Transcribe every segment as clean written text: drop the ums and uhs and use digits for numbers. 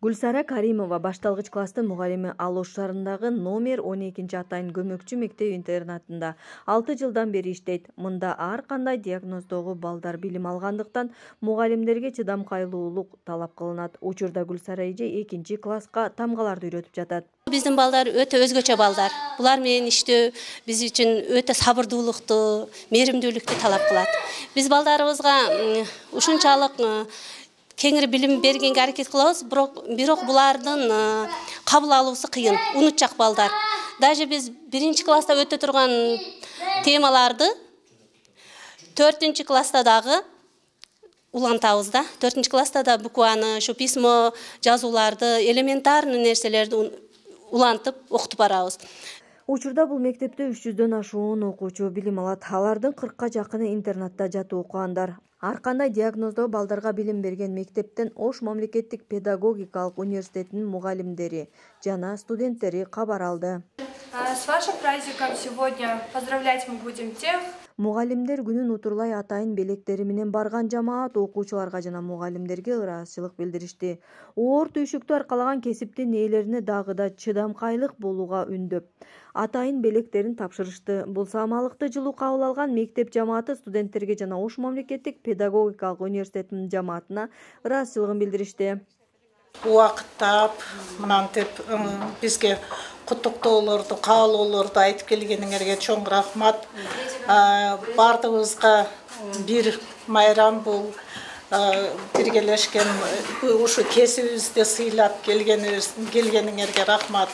Гүлсара Каримова башталгыч класстын мугалими Алош шаарындагы номер 12 атайын көмөкчү мектеп-интернатында 6 жылдан бери иштейт. Мында ар кандай диагноздогу балдар билим алгандыктан мугалимдерге чыдамкайлуулук талап кылынат. Учурда Гүлсара эже 2 класска тамгаларды үйрөтүп жатат. Биздин балдар өтө өзгөчө балдар. Булар менен иштөө биз үчүн өтө сабырдуулукту, мээримдүүлүктү талап кылат. Биз балдарыбызга ушунчалык кеңири билим бергенге аракет кылабыз, бирок булардын кабыл алуусу кыйын, унутчак балдар. Даже биз 1 класста өтө турган темаларды 4 класста дагы улантабыз да. 4 класста да букваны, шу письмо жазууларды, элементарный нерселерди улантып окутуп барабыз. Учурда бул мектепте 300дөн ашуун окуучу билим алат. Алардын 40ка жакыны интернатта жатып окугандар. Ар кандай диагноздоо балдарга билим берген мектептен Ош мамлекеттик педагогикалык университетинин мугалимдери жана студенттери кабар алды. С вашим праздником сегодня поздравлять мы будем тех. Мугалимдер күнүн утурлай атайын белектери менен барган жамаат окуучуларга жана мугалимдерге ыраазычылык билдиришти. Оор түйшүктү аркалаган кесиптин ээлерине дагы да чыдамкайлык болууга үндөп, атайын белектерин тапшырышты. Бул самалыкты жылуу кабыл алган мектеп жамааты студенттерге жана Ош мамлекеттик педагогикалык университетинин жамаатына ыраазычылыгын билдиришти. Убакыттап, мынантип бизге куттуктоолорду, каалоолорду айтып келгениңерге чоң рахмат. Бардыгыбызга бир майрам бул, биргелешкен ушу кесибибизди сыйлап келгениңерге рахмат.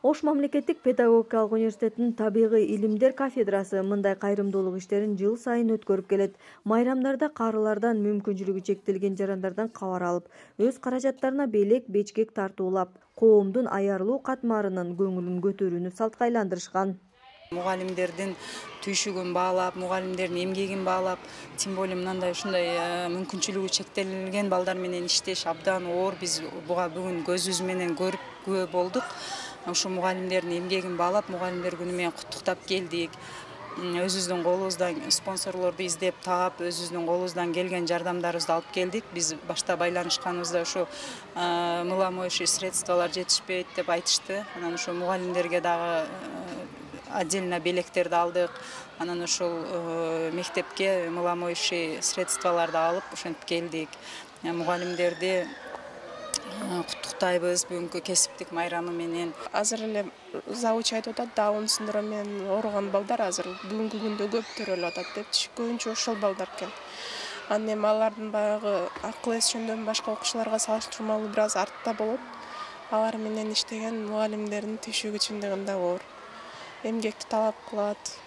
Ош мамлекеттик педагогикалык университетинин табигый илимдер кафедрасы мындай кайрымдуулук иштерин жыл сайын өткөрүп келет. Майрамдарда карылардан, мүмкүнчүлүгү чектелген жарандардан кабар алып, өз каражаттарына белек, бечкек тартуулап, коомдун аярылуу катмарынын көңүлүн көтөрүүнү салтка айландырышкан. Мугалимдердин түйшүгүн баалап, мугалимдердин эмгегин баалап, тем более мындай ушундай мүмкүнчүлүгү чектелген балдар менен иштеш абдан оор. Биз буга бүгүн көзүбүз менен көрүп күбө болдук. Ушу мугалимдердин эмгегин баалап, мугалимдер күнү менен куттуктап келдик. Өзүбүздүн колубуздан спонсорлорду издеп таап, өзүбүздүн колубуздан келген жардамдарыбызды алып келдик. Биз башта байланышканыбызда ушу мыламоющий средстволор жетишпейт деп айтышты. Анан ушу мугалимдерге дагы отдельно белектерди алдык. Анан ушул мектепке мыламоющий средстволорду алып, ошентип келдик. Мугалимдерди куттуктайбыз бүгүнкү кесиптик майрамы менен. Азыр эле завуч айтып атат, Даун синдрому менен ооруган балдар азыр бүгүнкү күндө көп төрөлүп атат депчи. Көбүнчө ошол балдар экен. Анан эми алардын баягы акыл эс жөндөмү башка окуучуларга салыштырмалуу бир аз артта болот. Алар менен иштеген мугалимдердин түйшүгү чындыгында оор. Эмгекти талап кылат.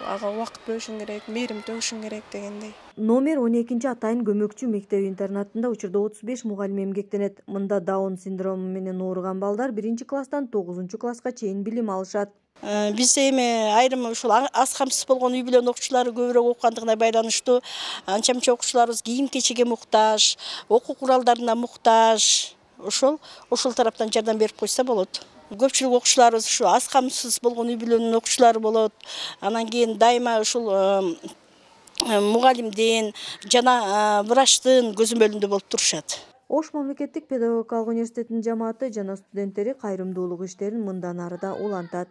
Ага убакыт бөлүшүң керек, мээрим төгүшүң керек дегендей. Номер 12 атайын көмөкчү мектеп-интернатында учурда 35 мугалим эмгектенет. Мында Даун синдрому менен ооруган балдар 1 класстан 9 класска чейин билим алышат. Биз эми айрым ушул аз камсыз болгон үй бүлөнүн окуучулары көбүрөөк окугандыгына байланыштуу. Анча-мынча окуучуларыбыз кийим-кечекке муктаж, окуу куралдарына муктаж. Ошол тараптан жардам берип койсо болот. Көпчүлүк окуучуларыбыз ушу аз камсыз болгон үй бүлөнүн окуучулары болот. Анан кийин дайыма ушул мугалимдин жана врачтын көзөмөлүндө болуп турушат. Ош мамлекеттик педагогикалык университетинин жамааты жана студенттери кайрымдуулук иштерин мындан ары да улантат.